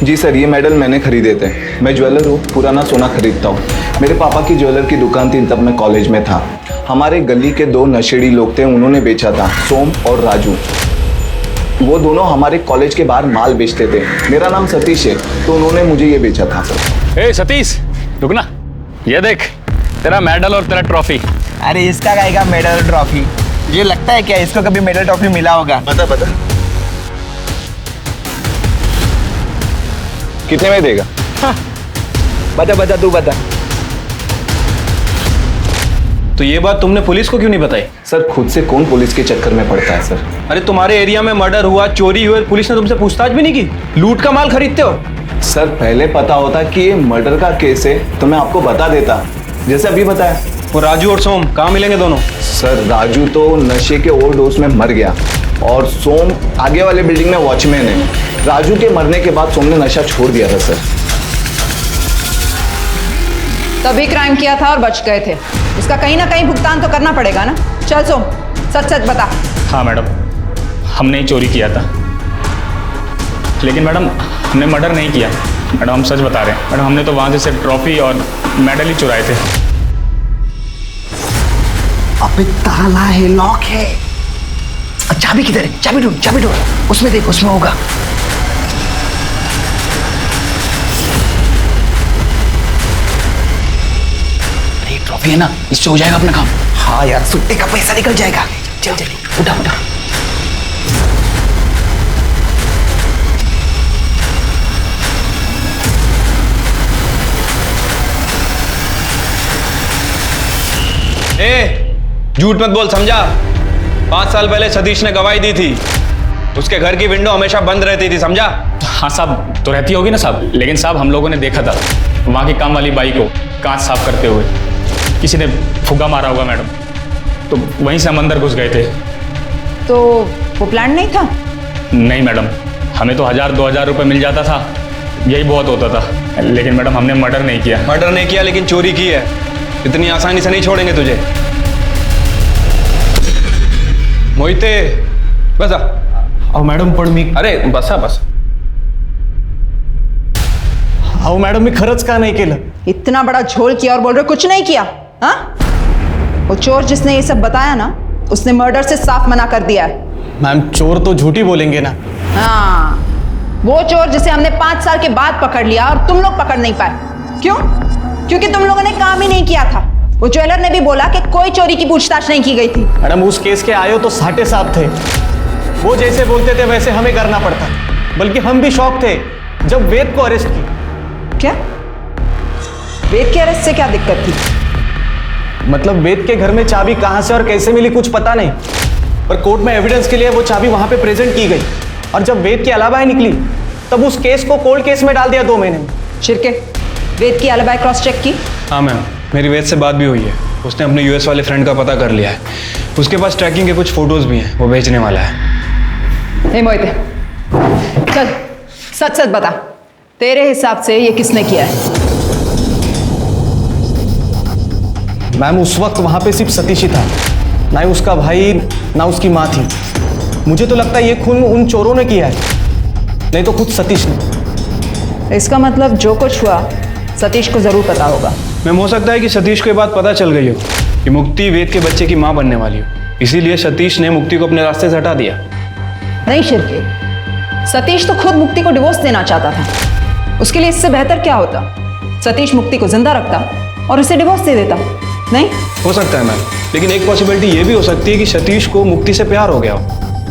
जी सर, ये मेडल मैंने खरीदे थे। मैं ज्वेलर हूँ, पुराना सोना खरीदता हूँ। मेरे पापा की ज्वेलर की दुकान थी, तब मैं कॉलेज में था। हमारे गली के 2 नशेड़ी लोग थे, उन्होंने बेचा था, सोम और राजू। वो दोनों हमारे कॉलेज के बाहर माल बेचते थे। मेरा नाम सतीश है, तो उन्होंने मुझे ये बेचा था सर। ए सतीश, रुक ना, ये देख तेरा मेडल और तेरा ट्रॉफी। अरे इसका गाएगा मेडल ट्रॉफी? ये लगता है क्या इसको कभी मेडल ट्रॉफी मिला होगा? बता बता कितने में देगा? बता बता, तू बता। तो ये बात तुमने पुलिस को क्यों नहीं बताई? सर खुद से कौन पुलिस के चक्कर में पड़ता है सर। अरे तुम्हारे एरिया में मर्डर हुआ, चोरी हुई, पुलिस ने तुमसे पूछताछ भी नहीं की? लूट का माल खरीदते हो? सर पहले पता होता कि ये मर्डर का केस है तो मैं आपको बता देता, जैसे अभी बताया। वो राजू और सोम कहाँ मिलेंगे दोनों? सर राजू तो नशे के ओवरडोज में मर गया और सोम आगे वाले बिल्डिंग में वॉचमैन है। राजू के मरने के बाद सोम ने नशा छोड़ दिया था सर। तभी क्राइम किया था और बच गए थे। इसका कहीं ना कहीं भुगतान तो करना पड़ेगा ना। चल सोम, सच सच बता। हाँ मैडम, हमने ही चोरी किया था, लेकिन मैडम हमने मर्डर नहीं किया। मैडम हम सच बता रहे हैं मैडम, हमने तो वहाँ से सिर्फ ट्रॉफी और मेडल ही चुराए थे। अबे ताला है, लॉक है। चाबी किधर है? चाबी ढूंढ, चाबी ढूंढ। उसमें देख, उसमें होगा। अरे ट्रॉफी है ना, इससे हो जाएगा अपना काम। हाँ यार, सुट्टे का पैसा निकल जाएगा। चल चल, उठा उठा। झूठ मत बोल, समझा? 5 साल पहले सतीश ने गवाही दी थी। उसके घर की विंडो हमेशा बंद रहती थी, समझा? हाँ साहब, तो रहती होगी ना साहब, लेकिन साहब हम लोगों ने देखा था वहाँ की काम वाली बाई को कांच साफ करते हुए। किसी ने फुग्गा मारा होगा मैडम, तो वहीं से हम अंदर घुस गए थे। तो वो प्लान नहीं था? नहीं मैडम, हमें तो 1000-2000 रुपये मिल जाता था, यही बहुत होता था। लेकिन मैडम हमने मर्डर नहीं किया। मर्डर नहीं किया लेकिन चोरी की है। इतनी आसानी से नहीं छोड़ेंगे तुझे। मोहिते बसा। अहो मॅडम, पण मी अरे बसा बस। अहो मॅडम, मी खरंच का नाही केलं? इतना बड़ा झोल किया और बोल रहे कुछ नहीं किया? हाँ, वो चोर जिसने ये सब बताया ना, उसने मर्डर से साफ मना कर दिया है। मैम, चोर तो झूठी बोलेंगे ना। हाँ, वो चोर जिसे हमने 5 साल के बाद पकड़ लिया और तुम लोग पकड़ नहीं पाए। क्यों? क्योंकि तुम लोगों ने काम ही नहीं किया था। वो ज्वेलर ने भी बोला कि कोई चोरी की पूछताछ नहीं की गई थी। मैडम, उस केस के आयो तो साटे साहब थे। वो जैसे बोलते थे वैसे हमें करना पड़ता। बल्कि हम भी शौक थे जब वेद को अरेस्ट किया। क्या? वेद के अरेस्ट से क्या दिक्कत थी? मतलब वेद के घर में चाबी कहां से और कैसे मिली कुछ पता नहीं, पर कोर्ट में एविडेंस के लिए वो चाबी वहां पे प्रेजेंट की गई। और जब वेद की अलाबाई निकली तब उस केस को कोल्ड केस में डाल दिया 2 महीने में। शिरके, वेद की अलाबाई क्रॉस चेक की? हाँ मैम, मेरी वेद से बात भी हुई है। उसने अपने यूएस वाले फ्रेंड का पता कर लिया है। उसके पास ट्रैकिंग के कुछ फोटोज भी हैं, वो भेजने वाला है। हे मोहिते, चल सच सच बता, तेरे हिसाब से ये किसने किया है? मैम, उस वक्त वहां पे सिर्फ सतीश ही था, ना ही उसका भाई ना उसकी माँ थी। मुझे तो लगता है ये खून उन चोरों ने किया है, नहीं तो खुद सतीश ने। इसका मतलब जो कुछ हुआ सतीश को जरूर पता होगा। मैम, हो सकता है कि सतीश को ये बात पता चल गई हो कि मुक्ति वेद के बच्चे की माँ बनने वाली हो, इसीलिए सतीश ने मुक्ति को अपने रास्ते से हटा दिया। नहीं शिरके, सतीश तो खुद मुक्ति को डिवोर्स देना चाहता था। उसके लिए इससे बेहतर क्या होता? सतीश मुक्ति को जिंदा रखता और उसे डिवोर्स दे देता। नहीं हो सकता है मैम, लेकिन एक पॉसिबिलिटी ये भी हो सकती है कि सतीश को मुक्ति से प्यार हो गया हो।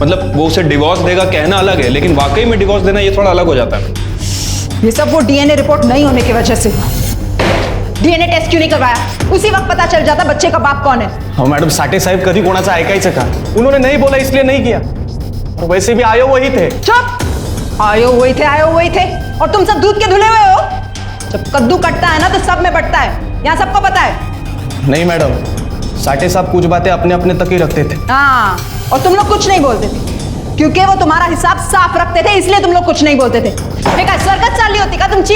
मतलब वो उसे डिवोर्स देगा कहना अलग है, लेकिन वाकई में डिवोर्स देना ये थोड़ा अलग हो जाता है। ये सब वो डीएनए रिपोर्ट नहीं होने की वजह से। डीएनए टेस्ट क्यों नहीं करवाया? उसी वक्त पता चल जाता बच्चे का बाप कौन है। हाँ मैडम, साठे साहेब कधी कोणाचं ऐकायचं का? उन्होंने नहीं बोला इसलिए नहीं किया, और वैसे भी आयो वही थे। चुप! आयो वही थे और तुम सब दूध के धुले हुए हो। जब कद्दू कटता है ना तो सब में बटता है, यहाँ सबको पता है। नहीं मैडम, साठे साहब कुछ बातें अपने अपने तक ही रखते थे। हाँ, और तुम लोग कुछ नहीं बोलते थे क्योंकि वो तुम्हारा हिसाब साफ रखते थे, इसलिए तुम लोग कुछ नहीं बोलते थे। सरकत चाली होती का तुमची?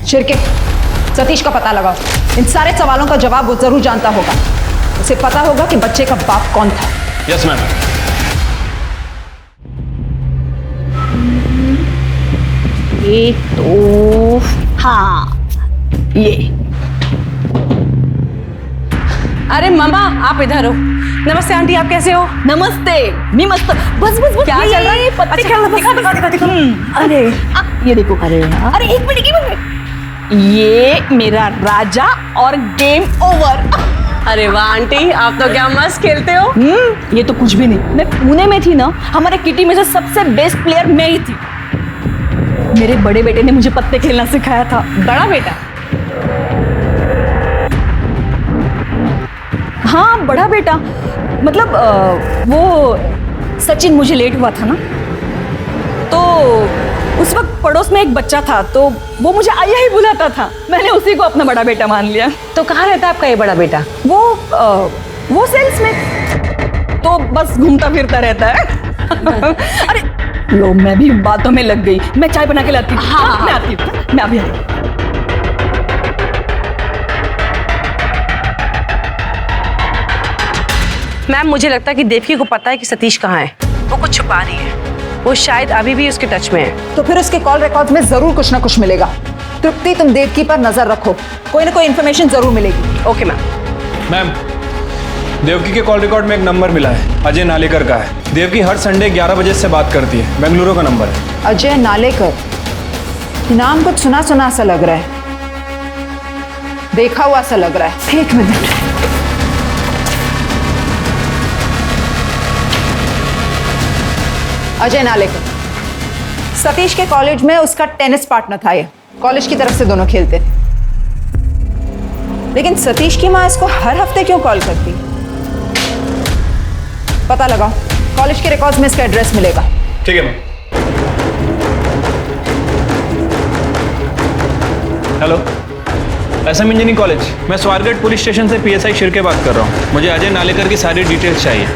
शिरके, सतीश का पता लगाओ। इन सारे सवालों का जवाब वो जरूर जानता होगा। उसे पता होगा कि बच्चे का बाप कौन था। Yes ma'am. ये तो हाँ, ये अरे मामा, आप इधर हो। नमस्ते आंटी, आप कैसे हो? नमस्ते, मी मस्त। बस बस बस क्या चल रहा है? पत्ते अच्छा, खेल रहा, दिखा। अरे ये देखो, अरे एक मिनट, ये मेरा राजा और गेम ओवर। अरे वाह आंटी, आप तो क्या मस्त खेलते हो। ये तो कुछ भी नहीं। मैं पुणे में थी ना, हमारे किटी में से सबसे बेस्ट प्लेयर मैं ही थी। मेरे बड़े बेटे ने मुझे पत्ते खेलना सिखाया था। बड़ा बेटा? हाँ, बड़ा बेटा। मतलब वो सचिन मुझे लेट हुआ था ना, तो उस वक्त पड़ोस में एक बच्चा था, तो वो मुझे आया ही बुलाता था। मैंने उसी को अपना बड़ा बेटा मान लिया। तो कहाँ रहता है आपका ये बड़ा बेटा? वो सेल्स में, तो बस घूमता फिरता रहता है। अरे लो, मैं भी बातों में लग गई। मैं चाय बना के लाती हूँ। हाँ, मैं आती हूँ, मैं अभी आती हूँ। मैम, मुझे लगता है कि देवकी को पता है कि सतीश कहाँ है। वो कुछ छुपा रही है। वो शायद अभी भी उसके टच में है। तो फिर उसके कॉल रिकॉर्ड्स में जरूर कुछ ना कुछ मिलेगा। तृप्ति, तुम देवकी पर नजर रखो, कोई ना कोई इन्फॉर्मेशन जरूर मिलेगी। Okay ma'am. मैम, देवकी के कॉल रिकॉर्ड में एक नंबर मिला है, अजय नालेकर का है। देवकी हर संडे 11 बजे से बात करती है। बेंगलुरु का नंबर है। अजय नालेकर, नाम कुछ सुना सुना सा लग रहा है, देखा हुआ सा लग रहा है। एक मिनट। अजय नालेकर, सतीश के कॉलेज में उसका टेनिस पार्टनर था। ये कॉलेज की तरफ से दोनों खेलते थे। लेकिन सतीश की माँ इसको हर हफ्ते क्यों कॉल करती? पता लगाओ, कॉलेज के रिकॉर्ड्स में इसका एड्रेस मिलेगा। ठीक है ma'am. Hello, SM engineering college. मैं स्वारगेट पुलिस स्टेशन से PSI शिरके बात कर रहा हूँ। मुझे अजय नालेकर की सारी डिटेल्स चाहिए।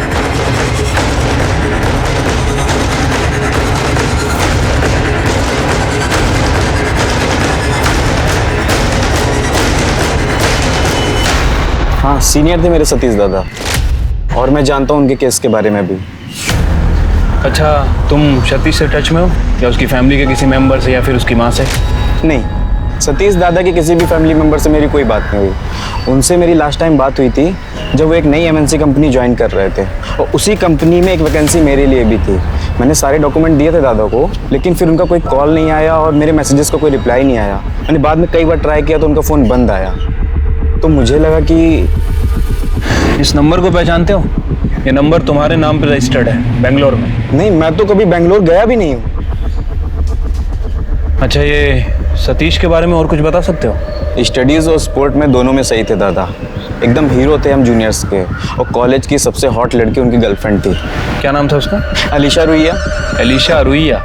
हाँ, सीनियर थे मेरे सतीश दादा, और मैं जानता हूँ उनके केस के बारे में भी। अच्छा, तुम सतीश से टच में हो या उसकी फैमिली के किसी मेंबर से या फिर उसकी माँ से? नहीं, सतीश दादा के किसी भी फैमिली मेंबर से मेरी कोई बात नहीं हुई। उनसे मेरी लास्ट टाइम बात हुई थी जब वो एक नई MNC कंपनी ज्वाइन कर रहे थे, और उसी कंपनी में एक वैकेंसी मेरे लिए भी थी। मैंने सारे डॉक्यूमेंट दिए थे दादा को, लेकिन फिर उनका कोई कॉल नहीं आया और मेरे मैसेजेस का कोई रिप्लाई नहीं आया। मैंने बाद में कई बार ट्राई किया तो उनका फ़ोन बंद आया। तो मुझे लगा कि इस नंबर को पहचानते हो? ये नंबर तुम्हारे नाम पर रजिस्टर्ड है बेंगलोर में। नहीं, मैं तो कभी बेंगलोर गया भी नहीं हूँ। अच्छा, ये सतीश के बारे में और कुछ बता सकते हो? स्टडीज़ और स्पोर्ट में दोनों में सही थे दादा, एकदम हीरो थे हम जूनियर्स के। और कॉलेज की सबसे हॉट लड़की उनकी गर्लफ्रेंड थी। क्या नाम था उसका? अलीशा रुइया। अलीशा रुइया?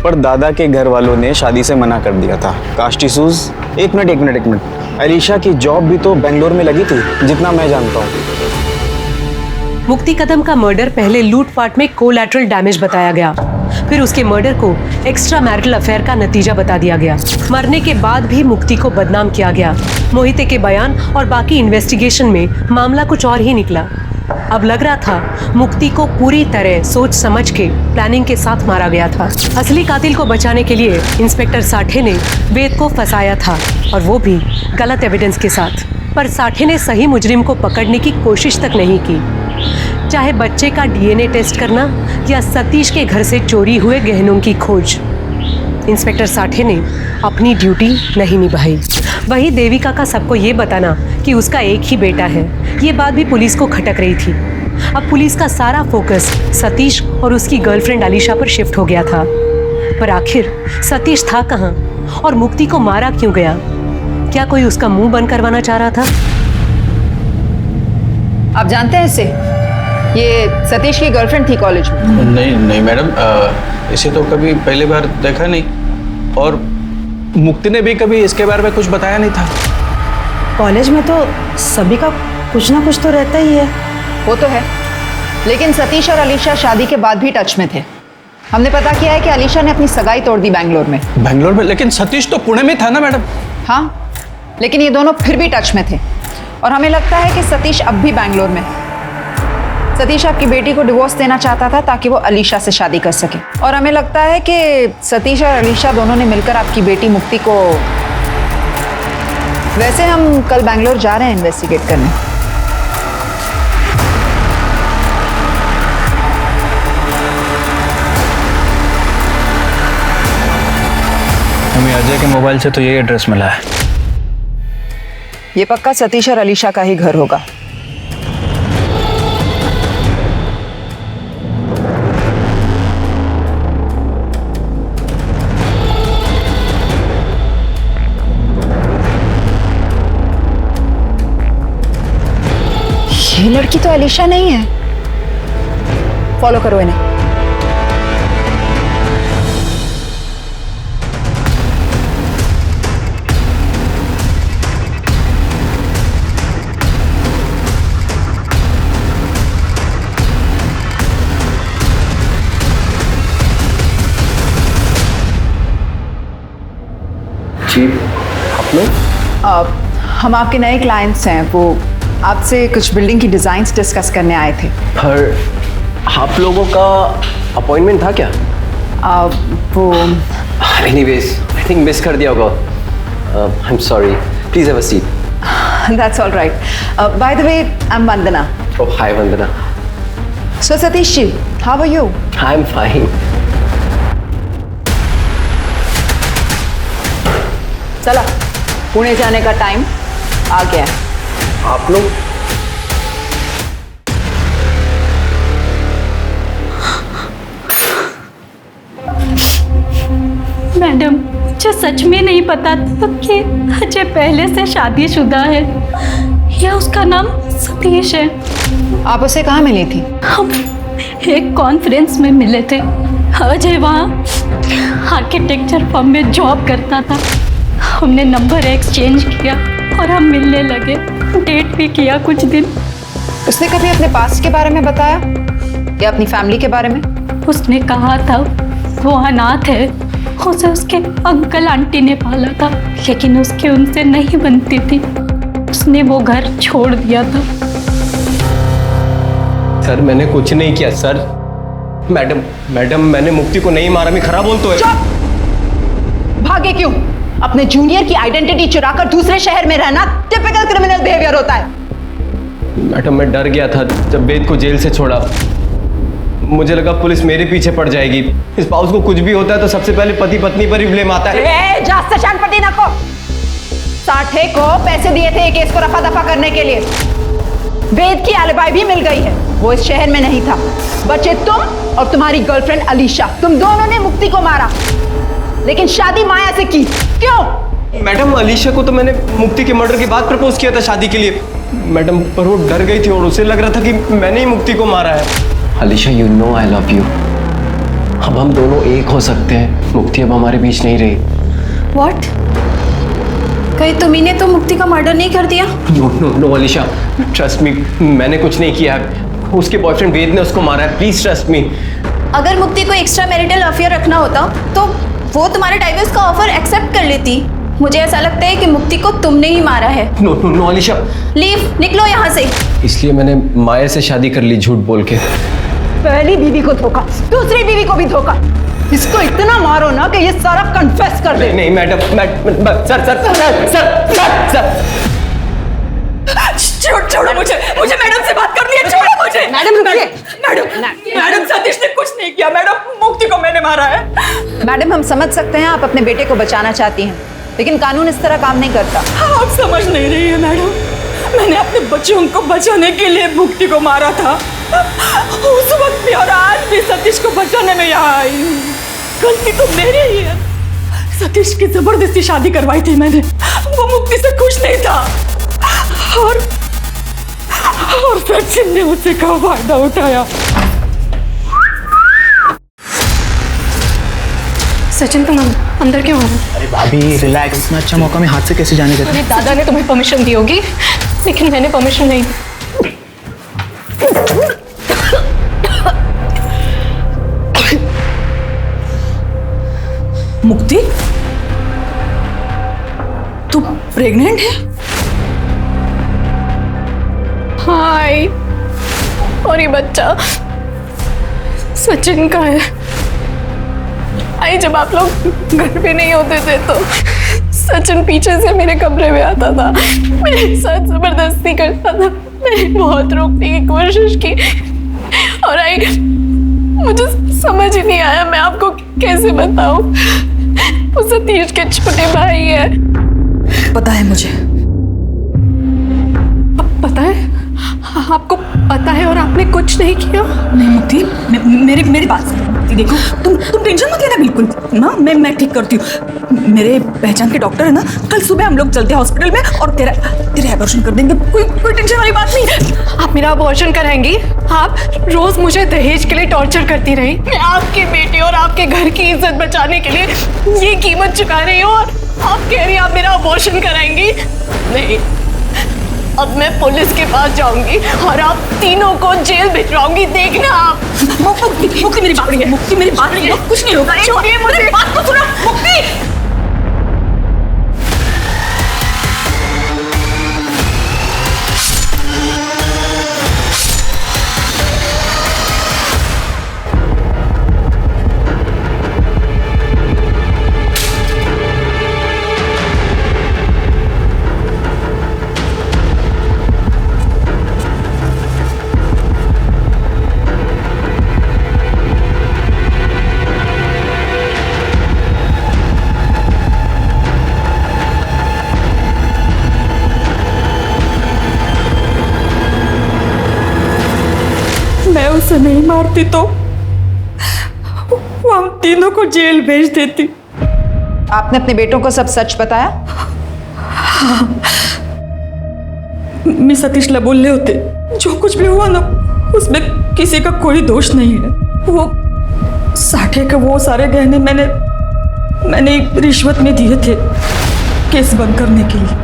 पर दादा के घर वालों ने शादी से मना कर दिया था। Caste issues. एक मिनट। अलीशा की जॉब भी तो बेंगलोर में लगी थी, जितना मैं जानता हूँ। मुक्ति कदम का मर्डर पहले लूटपाट में कोलैटरल डैमेज बताया गया, फिर उसके मर्डर को एक्स्ट्रा मैरिटल अफेयर का नतीजा बता दिया गया। मरने के बाद भी मुक्ति को बदनाम किया गया। मोहिते के बयान और बाकी इन्वेस्टिगेशन में मामला कुछ और ही निकला। अब लग रहा था मुक्ति को पूरी तरह सोच समझ के प्लानिंग के साथ मारा गया था। असली कातिल को बचाने के लिए इंस्पेक्टर साठे ने वेद को फंसाया था, और वो भी गलत एविडेंस के साथ। पर साठे ने सही मुजरिम को पकड़ने की कोशिश तक नहीं की, चाहे बच्चे का DNA टेस्ट करना या सतीश के घर से चोरी हुए गहनों की खोज। इंस्पेक्टर साठे ने अपनी ड्यूटी नहीं निभाई। वही देविका का सबको ये बताना कि उसका एक ही बेटा है, ये बात भी पुलिस को खटक रही थी। अब पुलिस का सारा फोकस सतीश और उसकी गर्लफ्रेंड अलीशा पर शिफ्ट हो गया था। पर आखिर सतीश था कहाँ और मुक्ति को मारा क्यों गया? क्या कोई उसका मुंह बंद करवाना चाह रहा था? आप जानते हैं इसे? ये सतीश की गर्लफ्रेंड थी कॉलेज में। नहीं मैडम, इसे तो कभी पहली बार देखा नहीं, और मुक्ति ने भी कभी इसके बारे में कुछ बताया नहीं था। कॉलेज में तो सभी का कुछ ना कुछ तो रहता ही है। वो तो है, लेकिन सतीश और अलीशा शादी के बाद भी टच में थे। हमने पता किया है कि अलीशा ने अपनी सगाई तोड़ दी बेंगलोर में। बेंगलोर में? लेकिन सतीश तो पुणे में था ना मैडम। हाँ, लेकिन ये दोनों फिर भी टच में थे, और हमें लगता है कि सतीश अब भी बेंगलोर में है। सतीश आपकी बेटी को डिवोर्स देना चाहता था ताकि वो अलीशा से शादी कर सके, और हमें लगता है कि सतीश और अलीशा दोनों ने मिलकर आपकी बेटी मुक्ति को। वैसे हम कल बेंगलोर जा रहे हैं इन्वेस्टिगेट करने। अजय के मोबाइल से तो यही एड्रेस मिला है। ये पक्का सतीश और अलीशा का ही घर होगा। ये लड़की तो अलीशा नहीं है। फॉलो करो इन्हें। जी आप लोग? हम आपके नए क्लाइंट्स हैं। वो आपसे कुछ बिल्डिंग की डिजाइन्स डिस्कस करने आए थे। पर आप लोगों का अपॉइंटमेंट था क्या? वो एनीवेज आई थिंक मिस कर दिया होगा। I am sorry, please have a seat. That's all right. By the way I am Vandana. Oh hi Vandana. So Satish ji, how are you? I am fine. चला, पुणे जाने का टाइम आ गया है। आप लोग? मैडम, मुझे सच में नहीं पता था कि अजय पहले से शादीशुदा है या उसका नाम सतीश है। आप उसे कहाँ मिली थी? हम एक कॉन्फ्रेंस में मिले थे। अजय वहाँ आर्किटेक्चर फर्म में जॉब करता था। हमने नंबर एक्सचेंज किया और हम मिलने लगे। डेट भी किया कुछ दिन। उसने कभी अपने पास्ट के बारे में बताया या अपनी फैमिली के बारे में? उसने कहा था वो अनाथ है, उसे उसके अंकल आंटी ने पाला था, लेकिन उसकी उनसे नहीं बनती थी। उसने वो घर छोड़ दिया था। सर मैंने कुछ नहीं किया सर। मैडम मैंने मुक्ति को नहीं मारा। मैं खरा बोल तो है। चुप! भागे क्यों? अपने जूनियर की आइडेंटिटी चुराकर दूसरे शहर में रहना टिपिकल क्रिमिनल बिहेवियर होता है। मैडम मैं डर गया था जब वेद को जेल से छोड़ा। मुझे लगा पुलिस मेरे पीछे पड़ जाएगी। इस पाउस को कुछ भी होता है तो सबसे पहले पति पत्नी पर ही ब्लेम आता है। जास्त शानपति ना को साठे को पैसे दिए थे केस को रफा दफा करने के लिए। वेद की एलिबाई भी मिल गई है। वो इस शहर में नहीं था। बचे तुम और तुम्हारी गर्लफ्रेंड अलीशा। तुम दोनों ने मुक्ति को मारा, लेकिन शादी माया से की। क्यों? मैडम अलीशा को तो मैंने मुक्ति के मर्डर के बाद प्रपोज किया था शादी के लिए। मैडम पर वो डर गई थी और उसे लग रहा था कि मैंने ही मुक्ति को मारा है। Alisha you know I love you. अब हम दोनों एक हो सकते हैं। मुक्ति अब हमारे बीच नहीं रही। व्हाट? कहीं तुम्ही तो मुक्ति का मर्डर नहीं कर दिया? No no no Alisha, trust me, मैंने कुछ नहीं किया। उसके बॉयफ्रेंड वेद ने उसको मारा है। Please trust me. अगर मुक्ति को एक्स्ट्रा मैरिटल अफेयर रखना होता तो वो तुम्हारे डाइवोर्स का ऑफर एक्सेप्ट कर लेती। मुझे ऐसा लगता है कि मुक्ति को तुमने ही मारा है। No no no Alisha, leave, निकलो यहाँ से। इसलिए मैंने माया से शादी कर ली झूठ बोल के। पहली बीवी को धोखा, दूसरी बीवी को भी धोखा। इसको इतना मारो ना कि ये सारा कन्फेस कर दे। नहीं मैडम, सर छोड़ो मुझे मैडम से बात करनी है। छोड़ो मुझे। मैडम रुकिए। मैडम सतीश ने कुछ नहीं किया। मैडम मुक्ति को मैंने मारा है। मैडम हम समझ सकते हैं आप अपने बेटे को बचाना चाहती हैं, लेकिन कानून इस तरह काम नहीं करता। आप समझ नहीं रही है मैडम। मैंने अपने बच्चों को बचाने के लिए मुक्ति को मारा था। उस वक्त भी और आज भी सतीश को बचाने में यहाँ आई हूँ। गलती तो मेरी ही है। सतीश की जबरदस्ती शादी करवाई थी मैंने। वो मुक्ति से खुश नहीं था और सचिन ने उससे का फायदा उठाया। सचिन तुम अंदर क्यों आ रहे हो? अरे भाभी रिलैक्स, इतना अच्छा मौका मैं हाथ से कैसे जाने देता? मेरे दादा ने तुम्हें परमिशन दी होगी, लेकिन मैंने परमिशन नहीं दी। मुक्ति, तू प्रेग्नेंट है? हाय, और ये बच्चा सचिन का है। आई जब आप लोग घर पे नहीं होते थे तो सचिन पीछे से मेरे कमरे में आता था, मेरे साथ जबरदस्ती करता था। मैंने बहुत रोकने की कोशिश की और आई मुझे समझ ही नहीं आया मैं आपको कैसे बताऊं। वो सतीश के छोटे भाई है। पता है मुझे। पता है? आपको पता है और आपने कुछ नहीं किया? नहीं मुक्ति, मेरी बात सुनो मुक्ति। देखो तुम टेंशन मत लेना बिल्कुल ना, मैं ठीक करती हूँ। मेरे पहचान के डॉक्टर है ना, कल सुबह हम लोग चलते हैं हॉस्पिटल में और तेरा अबॉर्शन कर देंगे। कोई टेंशन वाली बात नहीं है। आप मेरा अबॉर्शन कराएंगी? आप रोज मुझे दहेज के लिए टॉर्चर करती रही। मैं आपके बेटे और आपके घर की इज्जत बचाने के लिए ये कीमत चुका रही हूँ और आप कह रही हैं आप मेरा अबॉर्शन कराएंगी? नहीं, अब मैं पुलिस के पास जाऊंगी और आप तीनों को जेल भिजवाऊंगी। देखना आप। मुक्ति मेरी बात है, मुक्ति मेरी बात है, कुछ नहीं होगा। मुझे बात तो सुनो मुक्ति। मैं उसे नहीं मारती तो वो हम तीनों को जेल भेज देती। आपने अपने बेटों को सब सच बताया? मिस सतीश बोल रहे होते, जो कुछ भी हुआ ना उसमें किसी का कोई दोष नहीं है। वो साठे के वो सारे गहने मैंने रिश्वत में दिए थे केस बंद करने के लिए।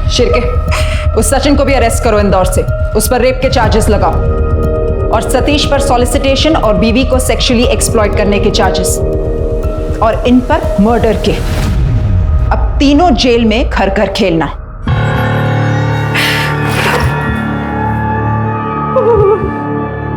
शिर्के, उस सचिन को भी अरेस्ट करो इंदौर से। उस पर रेप के चार्जेस लगाओ और सतीश पर सॉलिसिटेशन और बीवी को सेक्सुअली एक्सप्लॉइट करने के चार्जेस और इन पर मर्डर के। अब तीनों जेल में घर घर खेलना।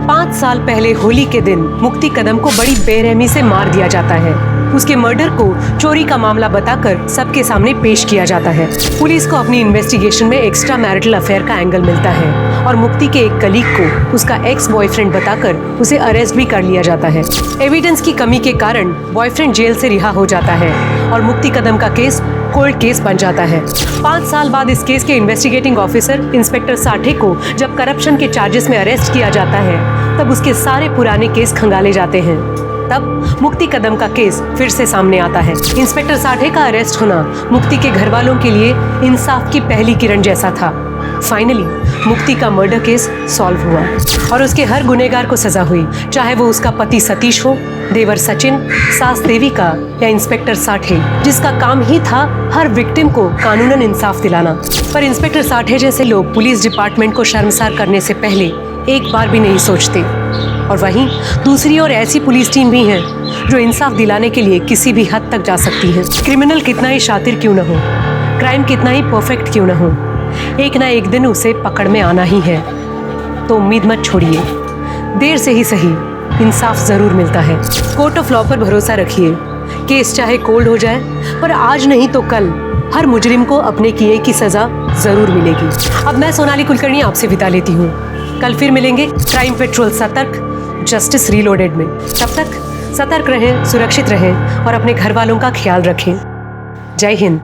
5 साल पहले होली के दिन मुक्ति कदम को बड़ी बेरहमी से मार दिया जाता है। उसके मर्डर को चोरी का मामला बताकर सबके सामने पेश किया जाता है। पुलिस को अपनी इन्वेस्टिगेशन में एक्स्ट्रा मैरिटल अफेयर का एंगल मिलता है और मुक्ति के एक कलीग को उसका एक्स बॉयफ्रेंड बताकर उसे अरेस्ट भी कर लिया जाता है। एविडेंस की कमी के कारण बॉयफ्रेंड जेल से रिहा हो जाता है और मुक्ति कदम का केस कोल्ड केस बन जाता है। 5 साल बाद इस केस के इन्वेस्टिगेटिंग ऑफिसर इंस्पेक्टर साठे को जब करप्शन के चार्जेस में अरेस्ट किया जाता है तब उसके सारे पुराने केस खंगाले जाते हैं। तब मुक्ति कदम का केस फिर से सामने आता है। इंस्पेक्टर साठे का अरेस्ट होना मुक्ति के घर वालों के लिए इंसाफ की पहली किरण जैसा था। फाइनली मुक्ति का मर्डर केस सॉल्व हुआ और उसके हर गुनहगार को सजा हुई, चाहे वो उसका पति सतीश हो, देवर सचिन, सास देविका या इंस्पेक्टर साठे, जिसका काम ही था हर विक्टिम को कानूनन इंसाफ दिलाना। पर इंस्पेक्टर साठे जैसे लोग पुलिस डिपार्टमेंट को शर्मसार करने से पहले एक बार भी नहीं सोचते। और वहीं दूसरी ओर ऐसी पुलिस टीम भी है जो इंसाफ दिलाने के लिए किसी भी हद तक जा सकती है। क्रिमिनल कितना ही शातिर क्यों न हो, क्राइम कितना ही परफेक्ट क्यों न हो, एक ना एक दिन उसे पकड़ में आना ही है। तो उम्मीद मत छोड़िए, देर से ही सही इंसाफ जरूर मिलता है। कोर्ट ऑफ लॉ पर भरोसा रखिए। केस चाहे कोल्ड हो जाए पर आज नहीं तो कल हर मुजरिम को अपने किए की सजा जरूर मिलेगी। अब मैं सोनाली कुलकर्णी आपसे विदा लेती हूँ। कल फिर मिलेंगे क्राइम पेट्रोल सतर्क जस्टिस रीलोडेड में। तब तक सतर्क रहें, सुरक्षित रहें और अपने घर वालों का ख्याल रखें। जय हिंद।